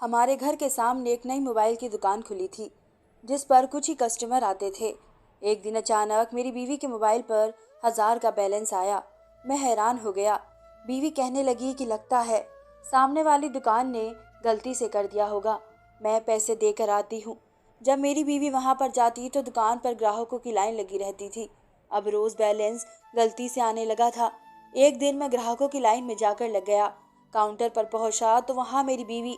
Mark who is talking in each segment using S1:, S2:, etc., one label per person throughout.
S1: हमारे घर के सामने एक नई मोबाइल की दुकान खुली थी, जिस पर कुछ ही कस्टमर आते थे। एक दिन अचानक मेरी बीवी के मोबाइल पर 1000 का बैलेंस आया। मैं हैरान हो गया। बीवी कहने लगी कि लगता है सामने वाली दुकान ने गलती से कर दिया होगा, मैं पैसे देकर आती हूँ। जब मेरी बीवी वहां पर जाती तो दुकान पर ग्राहकों की लाइन लगी रहती थी। अब रोज बैलेंस गलती से आने लगा था। एक दिन मैं ग्राहकों की लाइन में जाकर लग गया। काउंटर पर पहुंचा तो वहां मेरी बीवी।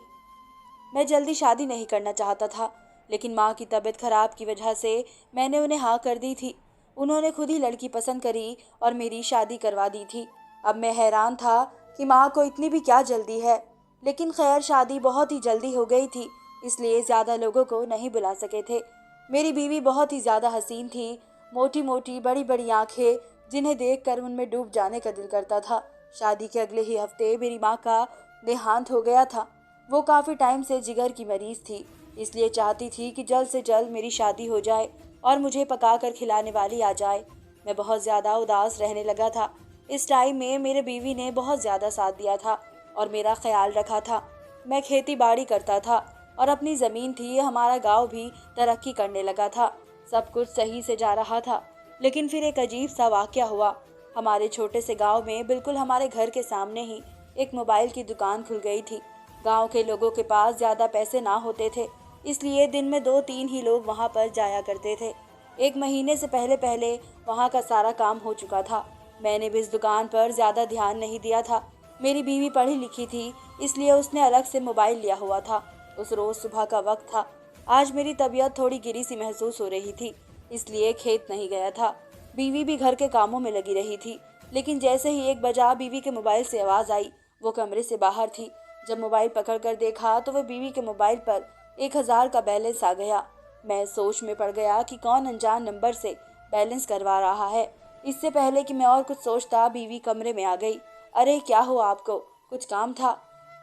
S1: मैं जल्दी शादी नहीं करना चाहता था, लेकिन माँ की तबीयत खराब की वजह से मैंने उन्हें हाँ कर दी थी। उन्होंने खुद ही लड़की पसंद करी और मेरी शादी करवा दी थी। अब मैं हैरान था कि माँ को इतनी भी क्या जल्दी है, लेकिन खैर शादी बहुत ही जल्दी हो गई थी, इसलिए ज़्यादा लोगों को नहीं बुला सके थे। मेरी बीवी बहुत ही ज़्यादा हसीन थी, मोटी मोटी बड़ी बड़ी आंखें, जिन्हें देखकर उनमें डूब जाने का दिल करता था। शादी के अगले ही हफ्ते मेरी माँ का देहांत हो गया था। वो काफ़ी टाइम से जिगर की मरीज थी, इसलिए चाहती थी कि जल्द से जल्द मेरी शादी हो जाए और मुझे पकाकर खिलाने वाली आ जाए। मैं बहुत ज़्यादा उदास रहने लगा था। इस टाइम में मेरे बीवी ने बहुत ज़्यादा साथ दिया था और मेरा ख्याल रखा था। मैं खेती बाड़ी करता था और अपनी ज़मीन थी, हमारा गांव भी तरक्की करने लगा था। सब कुछ सही से जा रहा था, लेकिन फिर एक अजीब सा वाक़या हुआ। हमारे छोटे से गांव में बिल्कुल हमारे घर के सामने ही एक मोबाइल की दुकान खुल गई थी। गांव के लोगों के पास ज़्यादा पैसे ना होते थे, इसलिए दिन में 2-3 ही लोग वहां पर जाया करते थे। एक महीने से पहले पहले वहां का सारा काम हो चुका था। मैंने भी इस दुकान पर ज़्यादा ध्यान नहीं दिया था। मेरी बीवी पढ़ी लिखी थी, इसलिए उसने अलग से मोबाइल लिया हुआ था। उस रोज़ सुबह का वक्त था। आज मेरी तबीयत थोड़ी गिरी सी महसूस हो रही थी, इसलिए खेत नहीं गया था। बीवी भी घर के कामों में लगी रही थी, लेकिन जैसे ही 1 बजा बीवी के मोबाइल से आवाज़ आई। वो कमरे से बाहर थी। जब मोबाइल पकड़कर देखा तो वह बीवी के मोबाइल पर 1000 का बैलेंस आ गया। मैं सोच में पड़ गया कि कौन अनजान नंबर से बैलेंस करवा रहा है। इससे पहले कि मैं और कुछ सोचता, बीवी कमरे में आ गई। अरे क्या हुआ आपको, कुछ काम था?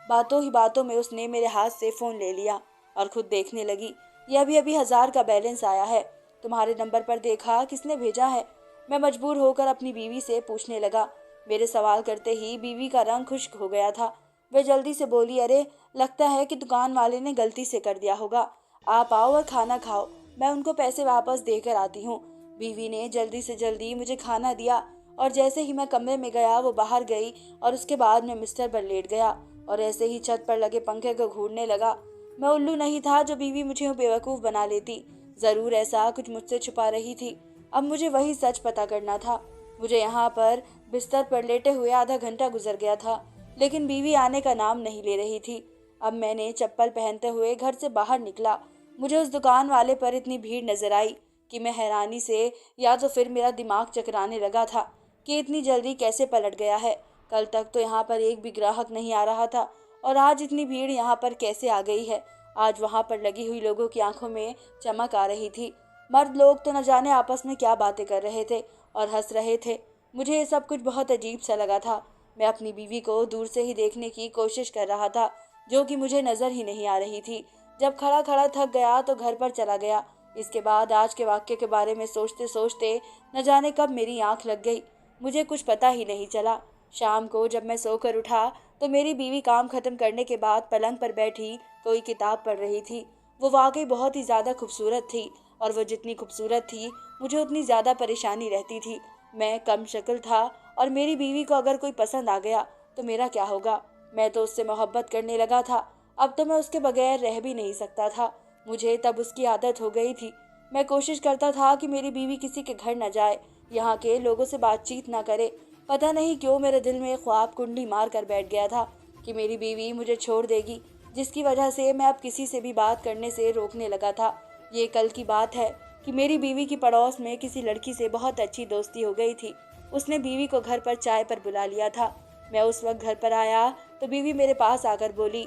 S1: बातों ही बातों में उसने मेरे हाथ से फ़ोन ले लिया और खुद देखने लगी। ये अभी अभी 1000 का बैलेंस आया है, तुम्हारे नंबर पर देखा, किसने भेजा है? मैं मजबूर होकर अपनी बीवी से पूछने लगा। मेरे सवाल करते ही बीवी का रंग खुश्क हो गया था। वे जल्दी से बोली, अरे लगता है कि दुकान वाले ने गलती से कर दिया होगा। आप आओ और खाना खाओ, मैं उनको पैसे वापस देकर आती हूँ। बीवी ने जल्दी से जल्दी मुझे खाना दिया और जैसे ही मैं कमरे में गया वो बाहर गई और उसके बाद मैं बिस्तर पर लेट गया और ऐसे ही छत पर लगे पंखे को घूरने लगा। मैं उल्लू नहीं था जो बीवी मुझे बेवकूफ़ बना लेती। ज़रूर ऐसा कुछ मुझसे छुपा रही थी। अब मुझे वही सच पता करना था। मुझे यहाँ पर बिस्तर पर लेटे हुए आधा घंटा गुजर गया था, लेकिन बीवी आने का नाम नहीं ले रही थी। अब मैंने चप्पल पहनते हुए घर से बाहर निकला। मुझे उस दुकान वाले पर इतनी भीड़ नजर आई कि मैं हैरानी से, या तो फिर मेरा दिमाग चकराने लगा था कि इतनी जल्दी कैसे पलट गया है। कल तक तो यहाँ पर एक भी ग्राहक नहीं आ रहा था और आज इतनी भीड़ यहाँ पर कैसे आ गई है। आज वहाँ पर लगी हुई लोगों की आंखों में चमक आ रही थी। मर्द लोग तो न जाने आपस में क्या बातें कर रहे थे और हंस रहे थे। मुझे ये सब कुछ बहुत अजीब सा लगा था। मैं अपनी बीवी को दूर से ही देखने की कोशिश कर रहा था, जो कि मुझे नजर ही नहीं आ रही थी। जब खड़ा खड़ा थक गया तो घर पर चला गया। इसके बाद आज के वाक्य के बारे में सोचते सोचते न जाने कब मेरी आंख लग गई, मुझे कुछ पता ही नहीं चला। शाम को जब मैं सोकर उठा तो मेरी बीवी काम खत्म करने के बाद पलंग पर बैठी कोई किताब पढ़ रही थी। वो वाकई बहुत ही ज़्यादा खूबसूरत थी और वो जितनी खूबसूरत थी मुझे उतनी ज़्यादा परेशानी रहती थी। मैं कम शक्ल था और मेरी बीवी को अगर कोई पसंद आ गया तो मेरा क्या होगा। मैं तो उससे मोहब्बत करने लगा था। अब तो मैं उसके बगैर रह भी नहीं सकता था। मुझे तब उसकी आदत हो गई थी। मैं कोशिश करता था कि मेरी बीवी किसी के घर न जाए, यहाँ के लोगों से बातचीत ना करे। पता नहीं क्यों मेरे दिल में ख्वाब कुंडली मार कर बैठ गया था कि मेरी बीवी मुझे छोड़ देगी, जिसकी वजह से मैं अब किसी से भी बात करने से रोकने लगा था। ये कल की बात है कि मेरी बीवी की पड़ोस में किसी लड़की से बहुत अच्छी दोस्ती हो गई थी। उसने बीवी को घर पर चाय पर बुला लिया था। मैं उस वक्त घर पर आया तो बीवी मेरे पास आकर बोली,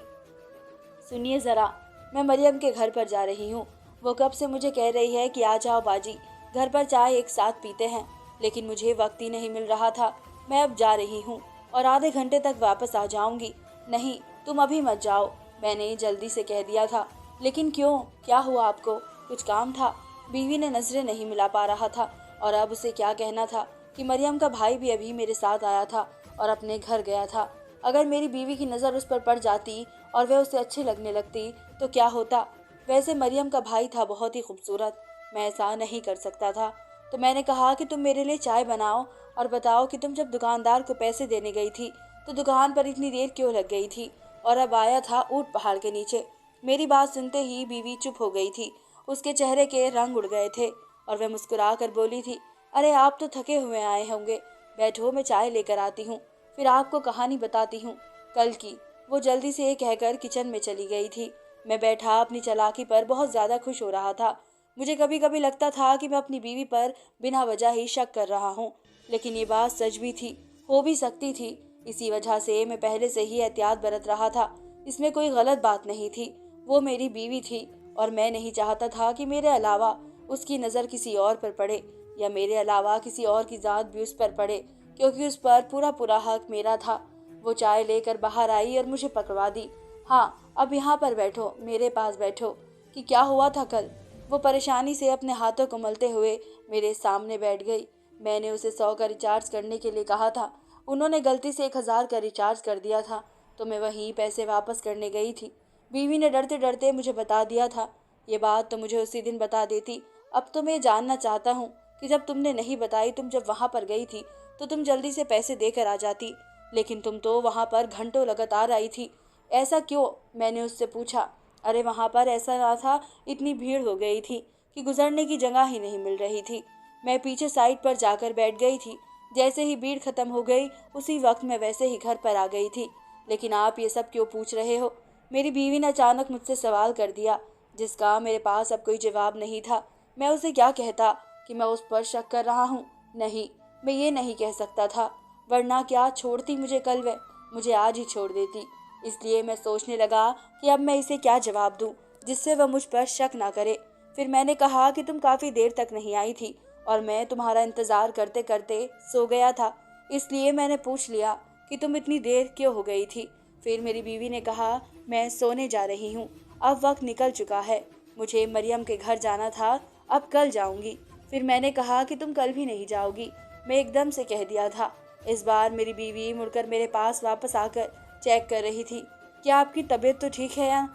S1: सुनिए ज़रा, मैं मरियम के घर पर जा रही हूँ। वो कब से मुझे कह रही है कि आ जाओ बाजी, घर पर चाय एक साथ पीते हैं, लेकिन मुझे वक्त ही नहीं मिल रहा था। मैं अब जा रही हूँ और आधे घंटे तक वापस आ जाऊँगी। नहीं, तुम अभी मत जाओ, मैंने जल्दी से कह दिया था। लेकिन क्यों, क्या हुआ आपको, कुछ काम था? बीवी ने नजरें नहीं मिला पा रहा था और अब उसे क्या कहना था कि मरियम का भाई भी अभी मेरे साथ आया था और अपने घर गया था। अगर मेरी बीवी की नज़र उस पर पड़ जाती और वह उसे अच्छी लगने लगती तो क्या होता। वैसे मरियम का भाई था बहुत ही खूबसूरत, मैं ऐसा नहीं कर सकता था। तो मैंने कहा कि तुम मेरे लिए चाय बनाओ और बताओ कि तुम जब दुकानदार को पैसे देने गई थी तो दुकान पर इतनी देर क्यों लग गई थी और अब आया था ऊंट पहाड़ के नीचे। मेरी बात सुनते ही बीवी चुप हो गई थी। उसके चेहरे के रंग उड़ गए थे और वह मुस्कुरा कर बोली थी, अरे आप तो थके हुए आए होंगे, बैठो मैं चाय लेकर आती हूँ, फिर आपको कहानी बताती हूँ कल की। वो जल्दी से ये कहकर किचन में चली गई थी। मैं बैठा अपनी चालाकी पर बहुत ज्यादा खुश हो रहा था। मुझे कभी कभी लगता था कि मैं अपनी बीवी पर बिना वजह ही शक कर रहा हूँ, लेकिन ये बात सच भी थी, हो भी सकती थी। इसी वजह से मैं पहले से ही एहतियात बरत रहा था। इसमें कोई गलत बात नहीं थी। वो मेरी बीवी थी और मैं नहीं चाहता था कि मेरे अलावा उसकी नज़र किसी और पर पड़े या मेरे अलावा किसी और की ज़ात भी उस पर पड़े, क्योंकि उस पर पूरा पूरा हक मेरा था। वो चाय लेकर बाहर आई और मुझे पकड़वा दी। हाँ, अब यहाँ पर बैठो, मेरे पास बैठो। कि क्या हुआ था कल? वो परेशानी से अपने हाथों को मलते हुए मेरे सामने बैठ गई। मैंने उसे 100 का रिचार्ज करने के लिए कहा था। उन्होंने गलती से 1000 का रिचार्ज कर दिया था, तो मैं वहीं पैसे वापस करने गई थी। बीवी ने डरते डरते मुझे बता दिया था। ये बात तो मुझे उसी दिन बता देती। अब तो मैं जानना चाहता हूँ कि जब तुमने नहीं बताई, तुम जब वहाँ पर गई थी तो तुम जल्दी से पैसे देकर आ जाती, लेकिन तुम तो वहाँ पर घंटों लगातार आई थी। ऐसा क्यों? मैंने उससे पूछा। अरे वहाँ पर ऐसा ना था, इतनी भीड़ हो गई थी कि गुजरने की जगह ही नहीं मिल रही थी। मैं पीछे साइड पर जाकर बैठ गई थी। जैसे ही भीड़ खत्म हो गई उसी वक्त मैं वैसे ही घर पर आ गई थी। लेकिन आप ये सब क्यों पूछ रहे हो? मेरी बीवी ने अचानक मुझसे सवाल कर दिया, जिसका मेरे पास अब कोई जवाब नहीं था। मैं उसे क्या कहता कि मैं उस पर शक कर रहा हूँ? नहीं, मैं ये नहीं कह सकता था, वरना क्या छोड़ती मुझे कल? वह मुझे आज ही छोड़ देती। इसलिए मैं सोचने लगा कि अब मैं इसे क्या जवाब दूं जिससे वह मुझ पर शक ना करे। फिर मैंने कहा कि तुम काफ़ी देर तक नहीं आई थी और मैं तुम्हारा इंतज़ार करते करते सो गया था, इसलिए मैंने पूछ लिया कि तुम इतनी देर क्यों हो गई थी। फिर मेरी बीवी ने कहा, मैं सोने जा रही हूँ, अब वक्त निकल चुका है, मुझे मरियम के घर जाना था, अब कल जाऊंगी। फिर मैंने कहा कि तुम कल भी नहीं जाओगी, मैं एकदम से कह दिया था। इस बार मेरी बीवी मुड़कर मेरे पास वापस आकर चेक कर रही थी, क्या आपकी तबीयत तो ठीक है? या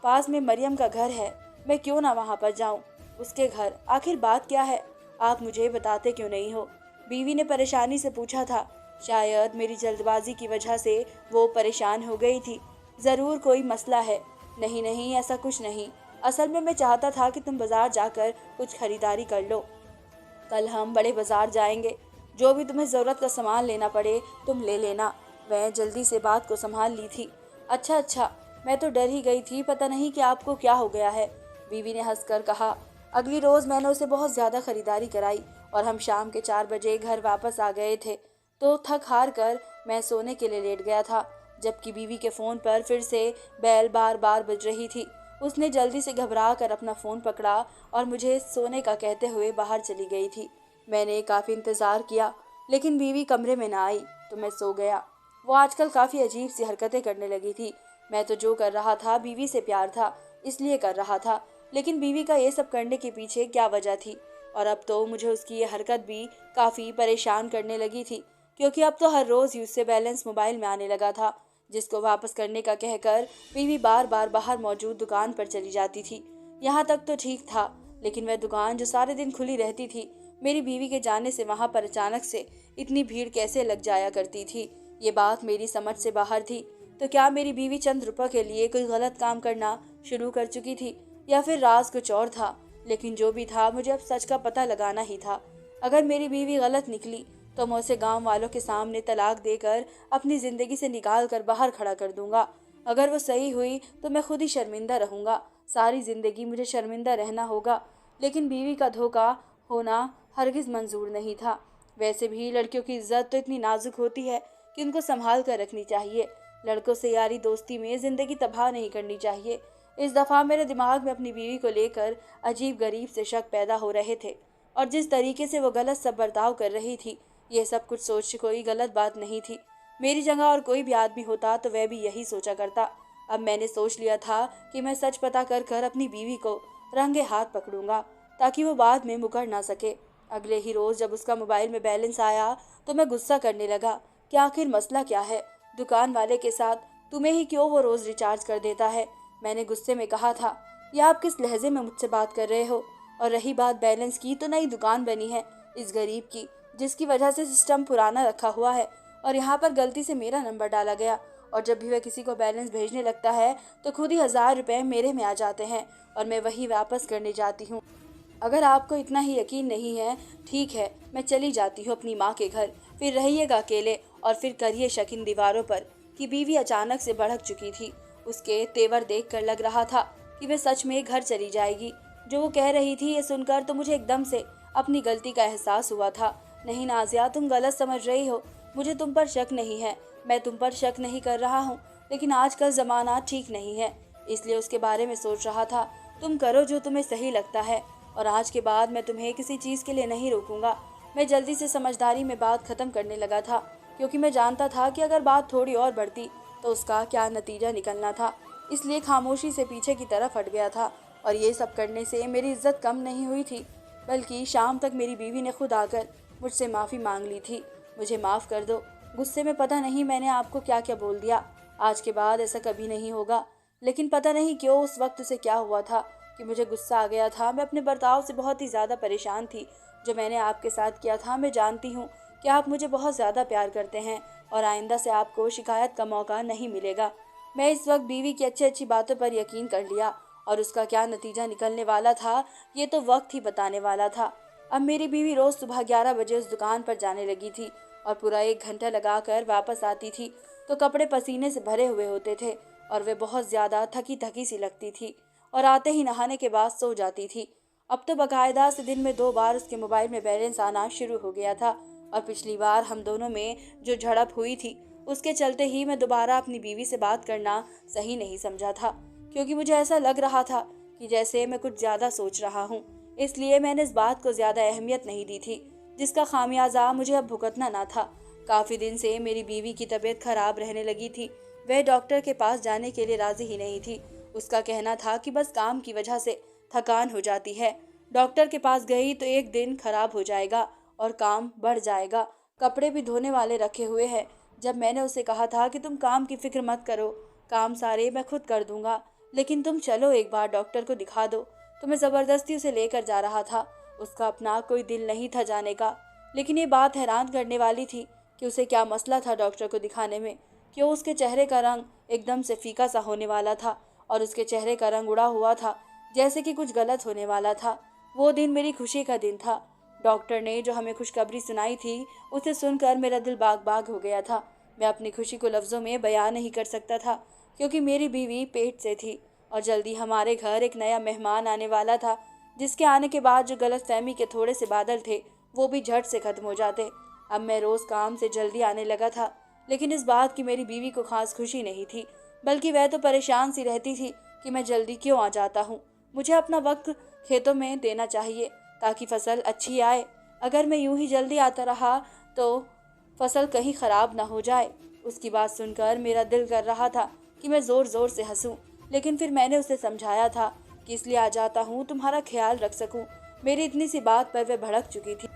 S1: पास में मरियम का घर है, मैं क्यों ना वहाँ पर जाऊँ, उसके घर। आखिर बात क्या है, आप मुझे बताते क्यों नहीं हो? बीवी ने परेशानी से पूछा था। शायद मेरी जल्दबाजी की वजह से वो परेशान हो गई थी। ज़रूर कोई मसला है। नहीं नहीं, ऐसा कुछ नहीं। असल में मैं चाहता था कि तुम बाजार जाकर कुछ खरीदारी कर लो। कल हम बड़े बाजार जाएंगे, जो भी तुम्हें ज़रूरत का सामान लेना पड़े तुम ले लेना। मैं जल्दी से बात को संभाल ली थी। अच्छा अच्छा, मैं तो डर ही गई थी, पता नहीं कि आपको क्या हो गया है, बीवी ने हंसकर कहा। अगली रोज़ मैंने उसे बहुत ज़्यादा खरीदारी कराई और हम शाम के 4 बजे घर वापस आ गए थे। तो थक हार कर मैं सोने के लिए लेट गया था, जबकि बीवी के फ़ोन पर फिर से बैल बार बार बज रही थी। उसने जल्दी से घबरा कर अपना फ़ोन पकड़ा और मुझे सोने का कहते हुए बाहर चली गई थी। मैंने काफ़ी इंतज़ार किया, लेकिन बीवी कमरे में ना आई, तो मैं सो गया। वो आजकल काफ़ी अजीब सी हरकतें करने लगी थी। मैं तो जो कर रहा था बीवी से प्यार था इसलिए कर रहा था, लेकिन बीवी का ये सब करने के पीछे क्या वजह थी? और अब तो मुझे उसकी ये हरकत भी काफ़ी परेशान करने लगी थी, क्योंकि अब तो हर रोज़ ही उससे बैलेंस मोबाइल में आने लगा था, जिसको वापस करने का कहकर बीवी बार बार बाहर मौजूद दुकान पर चली जाती थी। यहाँ तक तो ठीक था, लेकिन वह दुकान जो सारे दिन खुली रहती थी, मेरी बीवी के जाने से वहाँ पर अचानक से इतनी भीड़ कैसे लग जाया करती थी, ये बात मेरी समझ से बाहर थी। तो क्या मेरी बीवी चंद रुपये के लिए कोई गलत काम करना शुरू कर चुकी थी, या फिर राज कुछ और था? लेकिन जो भी था, मुझे अब सच का पता लगाना ही था। अगर मेरी बीवी गलत निकली तो मैं उसे गांव वालों के सामने तलाक देकर अपनी ज़िंदगी से निकाल कर बाहर खड़ा कर दूंगा। अगर वो सही हुई तो मैं खुद ही शर्मिंदा रहूंगा, सारी ज़िंदगी मुझे शर्मिंदा रहना होगा। लेकिन बीवी का धोखा होना हरगिज़ मंजूर नहीं था। वैसे भी लड़कियों की इज्जत तो इतनी नाजुक होती है कि उनको संभाल कर रखनी चाहिए। लड़कों से यारी दोस्ती में ज़िंदगी तबाह नहीं करनी चाहिए। इस दफ़ा मेरे दिमाग में अपनी बीवी को लेकर अजीब गरीब से शक पैदा हो रहे थे, और जिस तरीके से वो गलत सब बर्ताव कर रही थी, यह सब कुछ सोच कोई गलत बात नहीं थी। मेरी जगह और कोई भी आदमी होता तो वह भी यही सोचा करता। अब मैंने सोच लिया था कि मैं सच पता कर कर अपनी बीवी को रंगे हाथ पकड़ूंगा, ताकि वो बाद में मुकर ना सके। अगले ही रोज़ जब उसका मोबाइल में बैलेंस आया तो मैं गुस्सा करने लगा कि आखिर मसला क्या है। दुकान वाले के साथ तुम्हें ही क्यों वो रोज रिचार्ज कर देता है। मैंने गुस्से में कहा था। ये आप किस लहजे में मुझसे बात कर रहे हो? और रही बात बैलेंस की, तो नई दुकान बनी है इस गरीब की, जिसकी वजह से सिस्टम पुराना रखा हुआ है और यहाँ पर गलती से मेरा नंबर डाला गया। और जब भी वह किसी को बैलेंस भेजने लगता है तो खुद ही 1000 रुपए मेरे में आ जाते हैं और मैं वही वापस करने जाती हूँ। अगर आपको इतना ही यकीन नहीं है, ठीक है, मैं चली जाती हूँ अपनी माँ के घर। फिर रहिएगा अकेले और फिर करिए शक इन दीवारों पर। कि बीवी अचानक से भड़क चुकी थी। उसके तेवर देखकर लग रहा था कि वे सच में घर चली जाएगी। जो वो कह रही थी, ये सुनकर तो मुझे एकदम से अपनी गलती का एहसास हुआ था। नहीं नाजिया, तुम गलत समझ रही हो। मुझे तुम पर शक नहीं है, मैं तुम पर शक नहीं कर रहा हूँ, लेकिन आजकल ज़माना ठीक नहीं है, इसलिए उसके बारे में सोच रहा था। तुम करो जो तुम्हें सही लगता है और आज के बाद मैं तुम्हें किसी चीज़ के लिए नहीं रोकूंगा। मैं जल्दी से समझदारी में बात ख़त्म करने लगा था, क्योंकि मैं जानता था कि अगर बात थोड़ी और बढ़ती तो उसका क्या नतीजा निकलना था। इसलिए खामोशी से पीछे की तरफ हट गया था। और ये सब करने से मेरी इज्जत कम नहीं हुई थी, बल्कि शाम तक मेरी बीवी ने खुद आकर मुझसे माफ़ी मांग ली थी। मुझे माफ़ कर दो। गुस्से में पता नहीं मैंने आपको क्या क्या बोल दिया। आज के बाद ऐसा कभी नहीं होगा। लेकिन पता नहीं क्यों उस वक्त उसे क्या हुआ था कि मुझे गुस्सा आ गया था। मैं अपने बर्ताव से बहुत ही ज़्यादा परेशान थी। जो मैंने आपके साथ किया था, मैं जानती हूँ कि आप मुझे बहुत ज़्यादा प्यार करते हैं और आइंदा से आपको शिकायत का मौका नहीं मिलेगा। मैं इस वक्त बीवी की अच्छी अच्छी बातों पर यकीन कर लिया और उसका क्या नतीजा निकलने वाला था, ये तो वक्त ही बताने वाला था। अब मेरी बीवी रोज़ सुबह 11 बजे उस दुकान पर जाने लगी थी और पूरा 1 घंटा लगाकर वापस आती थी तो कपड़े पसीने से भरे हुए होते थे और वे बहुत ज़्यादा थकी थकी सी लगती थी और आते ही नहाने के बाद सो जाती थी। अब तो बाकायदा से दिन में 2 बार उसके मोबाइल में बैलेंस आना शुरू हो गया था और पिछली बार हम दोनों में जो झड़प हुई थी, उसके चलते ही मैं दोबारा अपनी बीवी से बात करना सही नहीं समझा था, क्योंकि मुझे ऐसा लग रहा था कि जैसे मैं कुछ ज़्यादा सोच रहा हूँ। इसलिए मैंने इस बात को ज़्यादा अहमियत नहीं दी थी, जिसका खामियाजा मुझे अब भुगतना ना था। काफ़ी दिन से मेरी बीवी की तबीयत खराब रहने लगी थी। वह डॉक्टर के पास जाने के लिए राजी ही नहीं थी। उसका कहना था कि बस काम की वजह से थकान हो जाती है। डॉक्टर के पास गई तो एक दिन खराब हो जाएगा और काम बढ़ जाएगा। कपड़े भी धोने वाले रखे हुए हैं। जब मैंने उसे कहा था कि तुम काम की फिक्र मत करो, काम सारे मैं खुद कर दूंगा, लेकिन तुम चलो एक बार डॉक्टर को दिखा दो, तो मैं ज़बरदस्ती उसे लेकर जा रहा था। उसका अपना कोई दिल नहीं था जाने का। लेकिन ये बात हैरान करने वाली थी कि उसे क्या मसला था डॉक्टर को दिखाने में। क्यों उसके चेहरे का रंग एकदम से फीका सा होने वाला था और उसके चेहरे का रंग उड़ा हुआ था, जैसे कि कुछ गलत होने वाला था। वो दिन मेरी खुशी का दिन था। डॉक्टर ने जो हमें खुशखबरी सुनाई थी, उसे सुनकर मेरा दिल बाग बाग हो गया था। मैं अपनी खुशी को लफ्ज़ों में बयान नहीं कर सकता था, क्योंकि मेरी बीवी पेट से थी और जल्दी हमारे घर एक नया मेहमान आने वाला था, जिसके आने के बाद जो गलतफहमी के थोड़े से बादल थे, वो भी झट से खत्म हो जाते। अब मैं रोज़ काम से जल्दी आने लगा था, लेकिन इस बात की मेरी बीवी को खास खुशी नहीं थी, बल्कि वह तो परेशान सी रहती थी कि मैं जल्दी क्यों आ जाता हूँ। मुझे अपना वक्त खेतों में देना चाहिए ताकि फसल अच्छी आए। अगर मैं यूं ही जल्दी आता रहा तो फसल कहीं ख़राब ना हो जाए। उसकी बात सुनकर मेरा दिल कर रहा था कि मैं ज़ोर ज़ोर से हंसूं, लेकिन फिर मैंने उसे समझाया था कि इसलिए आ जाता हूँ तुम्हारा ख्याल रख सकूं। मेरी इतनी सी बात पर वह भड़क चुकी थी।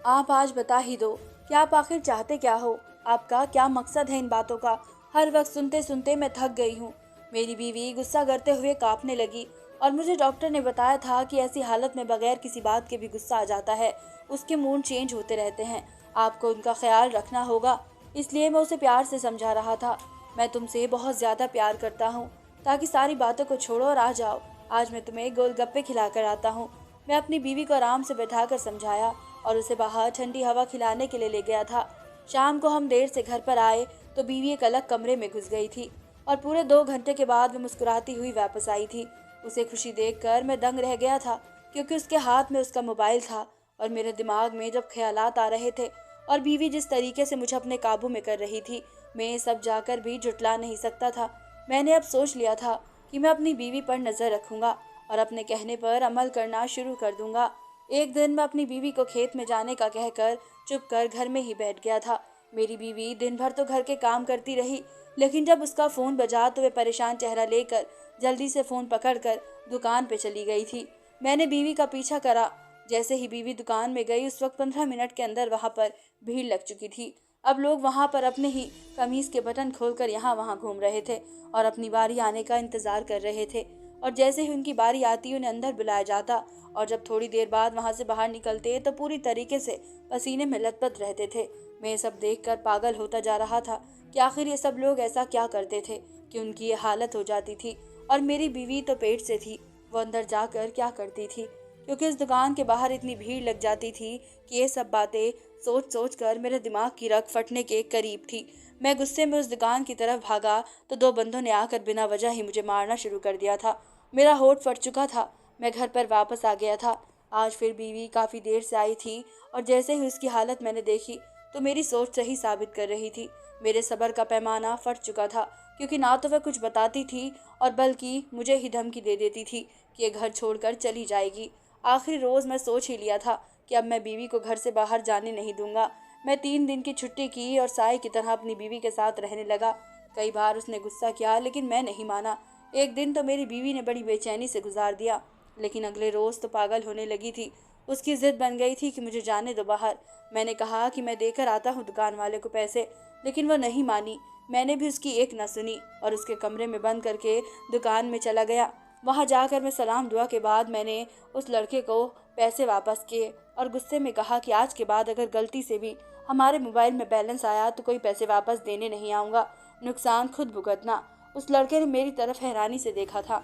S1: आप आज बता ही दो कि आप आखिर चाहते क्या हो? आपका क्या मकसद है इन बातों का? हर वक्त सुनते सुनते मैं थक गई हूँ। मेरी बीवी गुस्सा करते हुए कांपने लगी और मुझे डॉक्टर ने बताया था कि ऐसी हालत में बगैर किसी बात के भी गुस्सा आ जाता है। उसके मूड चेंज होते रहते हैं। आपको उनका ख्याल रखना होगा। इसलिए मैं उसे प्यार से समझा रहा था। मैं तुमसे बहुत ज़्यादा प्यार करता हूँ, ताकि सारी बातों को छोड़ो और आ जाओ। आज मैं तुम्हें गोलगप्पे खिला कर आता हूँ। मैं अपनी बीवी को आराम से बैठाकर समझाया और उसे बाहर ठंडी हवा खिलाने के लिए ले गया था। शाम को हम देर से घर पर आए तो बीवी एक अलग कमरे में घुस गई थी और पूरे 2 घंटे के बाद वो मुस्कुराती हुई वापस आई थी। उसे खुशी देखकर मैं दंग रह गया था, क्योंकि उसके हाथ में उसका मोबाइल था और मेरे दिमाग में जब ख्यालात आ रहे थे और बीवी जिस तरीके से मुझे अपने काबू में कर रही थी, मैं ये सब जाकर भी जुटला नहीं सकता था। मैंने अब सोच लिया था कि मैं अपनी बीवी पर नज़र रखूंगा और अपने कहने पर अमल करना शुरू कर दूंगा। एक दिन मैं अपनी बीवी को खेत में जाने का कहकर चुपकर घर में ही बैठ गया था। मेरी बीवी दिन भर तो घर के काम करती रही, लेकिन जब उसका फ़ोन बजा तो वह परेशान चेहरा लेकर जल्दी से फ़ोन पकड़कर दुकान पे चली गई थी। मैंने बीवी का पीछा करा। जैसे ही बीवी दुकान में गई, उस वक्त 15 मिनट के अंदर वहां पर भीड़ लग चुकी थी। अब लोग वहां पर अपने ही कमीज के बटन खोलकर यहाँ वहां घूम रहे थे और अपनी बारी आने का इंतजार कर रहे थे। और जैसे ही उनकी बारी आती उन्हें अंदर बुलाया जाता और जब थोड़ी देर बाद वहां से बाहर निकलते तो पूरी तरीके से पसीने में लथपथ रहते थे। मैं ये सब देखकर पागल होता जा रहा था कि आखिर ये सब लोग ऐसा क्या करते थे कि उनकी ये हालत हो जाती थी। और मेरी बीवी तो पेट से थी, वो अंदर जाकर क्या करती थी, क्योंकि इस दुकान के बाहर इतनी भीड़ लग जाती थी कि ये सब बातें सोच सोच कर मेरे दिमाग की रग फटने के करीब थी। मैं गुस्से में उस दुकान की तरफ भागा तो दो बंदों ने आकर बिना वजह ही मुझे मारना शुरू कर दिया था। मेरा होठ फट चुका था। मैं घर पर वापस आ गया था। आज फिर बीवी काफ़ी देर से आई थी और जैसे ही उसकी हालत मैंने देखी तो मेरी सोच सही साबित कर रही थी। मेरे सब्र का पैमाना फट चुका था, क्योंकि ना तो वह कुछ बताती थी और बल्कि मुझे ही धमकी दे देती थी कि ये घर छोड़कर चली जाएगी। आखिरी रोज़ मैं सोच ही लिया था कि अब मैं बीवी को घर से बाहर जाने नहीं दूंगा। मैं 3 दिन की छुट्टी की और साई की तरह अपनी बीवी के साथ रहने लगा। कई बार उसने गुस्सा किया लेकिन मैं नहीं माना। एक दिन तो मेरी बीवी ने बड़ी बेचैनी से गुजार दिया, लेकिन अगले रोज़ तो पागल होने लगी थी। उसकी जिद बन गई थी कि मुझे जाने दो बाहर। मैंने कहा कि मैं देकर आता हूँ दुकान वाले को पैसे, लेकिन वो नहीं मानी। मैंने भी उसकी एक न सुनी और उसके कमरे में बंद करके दुकान में चला गया। वहां जाकर मैं सलाम दुआ के बाद मैंने उस लड़के को पैसे वापस किए और गुस्से में कहा कि आज के बाद अगर गलती से भी हमारे मोबाइल में बैलेंस आया तो कोई पैसे वापस देने नहीं आऊँगा, नुकसान खुद भुगतना। उस लड़के ने मेरी तरफ हैरानी से देखा था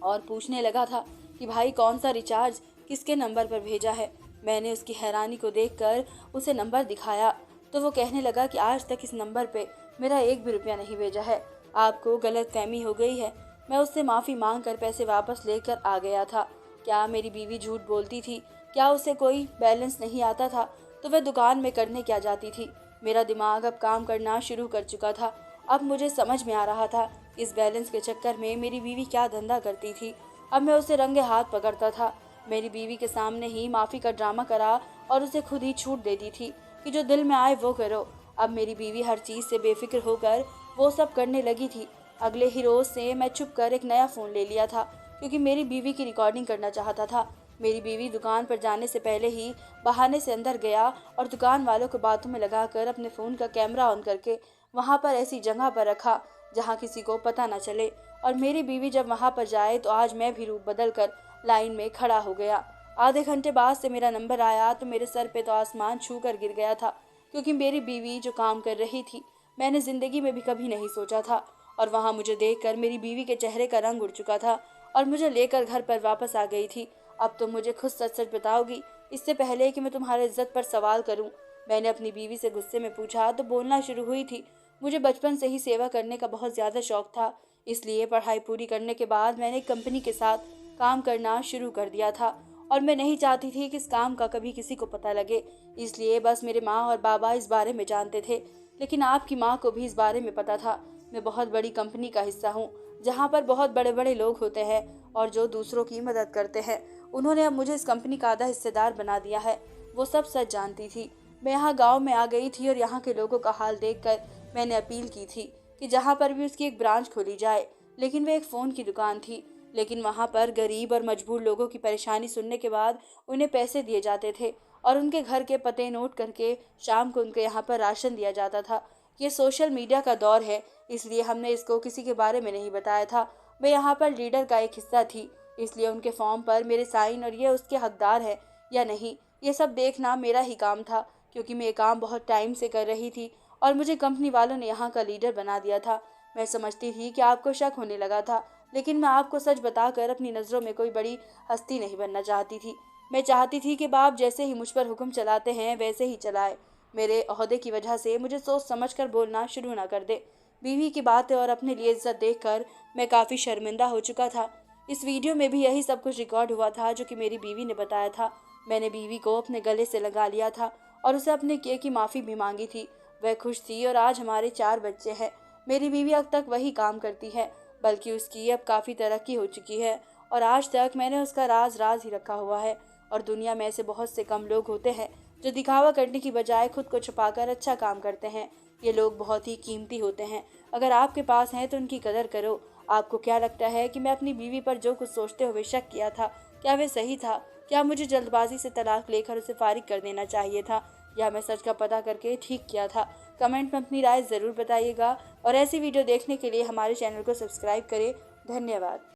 S1: और पूछने लगा था कि भाई कौन सा रिचार्ज किसके नंबर पर भेजा है। मैंने उसकी हैरानी को देखकर उसे नंबर दिखाया तो वो कहने लगा कि आज तक इस नंबर पे मेरा एक भी रुपया नहीं भेजा है, आपको गलतफहमी हो गई है। मैं उससे माफ़ी मांग कर पैसे वापस लेकर आ गया था। क्या मेरी बीवी झूठ बोलती थी? क्या उसे कोई बैलेंस नहीं आता था तो वह दुकान में करने क्या जाती थी? मेरा दिमाग अब काम करना शुरू कर चुका था। अब मुझे समझ में आ रहा था इस बैलेंस के चक्कर में मेरी बीवी क्या धंधा करती थी। अब मैं उसे रंगे हाथ पकड़ता था। मेरी बीवी के सामने ही माफ़ी का ड्रामा करा और उसे खुद ही छूट दे दी थी कि जो दिल में आए वो करो। अब मेरी बीवी हर चीज़ से बेफिक्र होकर वो सब करने लगी थी। अगले ही रोज़ से मैं छुप कर एक नया फ़ोन ले लिया था, क्योंकि मेरी बीवी की रिकॉर्डिंग करना चाहता था। मेरी बीवी दुकान पर जाने से पहले ही बहाने से अंदर गया और दुकान वालों को बातों में लगाकर अपने फ़ोन का कैमरा ऑन करके वहाँ पर ऐसी जगह पर रखा जहाँ किसी को पता न चले। और मेरी बीवी जब वहाँ पर जाए तो आज मैं भी रूप बदल कर लाइन में खड़ा हो गया। आधे घंटे बाद से मेरा नंबर आया तो मेरे सर पे तो आसमान छू कर गिर गया था, क्योंकि मेरी बीवी जो काम कर रही थी मैंने ज़िंदगी में भी कभी नहीं सोचा था। और वहाँ मुझे देखकर मेरी बीवी के चेहरे का रंग उड़ चुका था और मुझे लेकर घर पर वापस आ गई थी। अब तुम मुझे खुद सच सच बताओगी, इससे पहले कि मैं तुम्हारे इज्जत पर सवाल करूं? मैंने अपनी बीवी से गुस्से में पूछा तो बोलना शुरू हुई थी। मुझे बचपन से ही सेवा करने का बहुत ज़्यादा शौक था, इसलिए पढ़ाई पूरी करने के बाद मैंने एक कंपनी के साथ काम करना शुरू कर दिया था और मैं नहीं चाहती थी कि इस काम का कभी किसी को पता लगे। इसलिए बस मेरे माँ और बाबा इस बारे में जानते थे, लेकिन आपकी माँ को भी इस बारे में पता था। मैं बहुत बड़ी कंपनी का हिस्सा हूँ जहाँ पर बहुत बड़े बड़े लोग होते हैं और जो दूसरों की मदद करते हैं। उन्होंने अब मुझे इस कंपनी का आधा हिस्सेदार बना दिया है। वो सब सच जानती थी। मैं यहाँ गांव में आ गई थी और यहाँ के लोगों का हाल देखकर मैंने अपील की थी कि जहाँ पर भी उसकी एक ब्रांच खोली जाए, लेकिन वह एक फ़ोन की दुकान थी। लेकिन वहाँ पर गरीब और मजबूर लोगों की परेशानी सुनने के बाद उन्हें पैसे दिए जाते थे और उनके घर के पते नोट करके शाम को उनके यहाँ पर राशन दिया जाता था। ये सोशल मीडिया का दौर है, इसलिए हमने इसको किसी के बारे में नहीं बताया था। मैं यहाँ पर लीडर का एक हिस्सा थी, इसलिए उनके फॉर्म पर मेरे साइन और ये उसके हकदार है या नहीं ये सब देखना मेरा ही काम था, क्योंकि मैं ये काम बहुत टाइम से कर रही थी और मुझे कंपनी वालों ने यहाँ का लीडर बना दिया था। मैं समझती थी कि आपको शक होने लगा था, लेकिन मैं आपको सच बताकर अपनी नज़रों में कोई बड़ी हस्ती नहीं बनना चाहती थी। मैं चाहती थी कि बाप जैसे ही मुझ पर हुक्म चलाते हैं वैसे ही चलाए। मेरे ओहदे की वजह से मुझे सोच समझ कर बोलना शुरू ना कर दे। बीवी की बातें और अपने लिए इज्जत देखकर मैं काफ़ी शर्मिंदा हो चुका था। इस वीडियो में भी यही सब कुछ रिकॉर्ड हुआ था जो कि मेरी बीवी ने बताया था। मैंने बीवी को अपने गले से लगा लिया था और उसे अपने किए की माफ़ी भी मांगी थी। वह खुश थी और आज हमारे 4 बच्चे हैं। मेरी बीवी अब तक वही काम करती है, बल्कि उसकी अब काफ़ी तरक्की हो चुकी है और आज तक मैंने उसका राज राज ही रखा हुआ है। और दुनिया में ऐसे बहुत से कम लोग होते हैं जो दिखावा करने की बजाय खुद को छुपाकर अच्छा काम करते हैं। ये लोग बहुत ही कीमती होते हैं। अगर आपके पास हैं तो उनकी कदर करो। आपको क्या लगता है कि मैं अपनी बीवी पर जो कुछ सोचते हुए शक किया था, क्या वे सही था? क्या मुझे जल्दबाजी से तलाक लेकर उसे फारिग कर देना चाहिए था, या मैं सच का पता करके ठीक किया था? कमेंट में अपनी राय ज़रूर बताइएगा और ऐसी वीडियो देखने के लिए हमारे चैनल को सब्सक्राइब करें। धन्यवाद।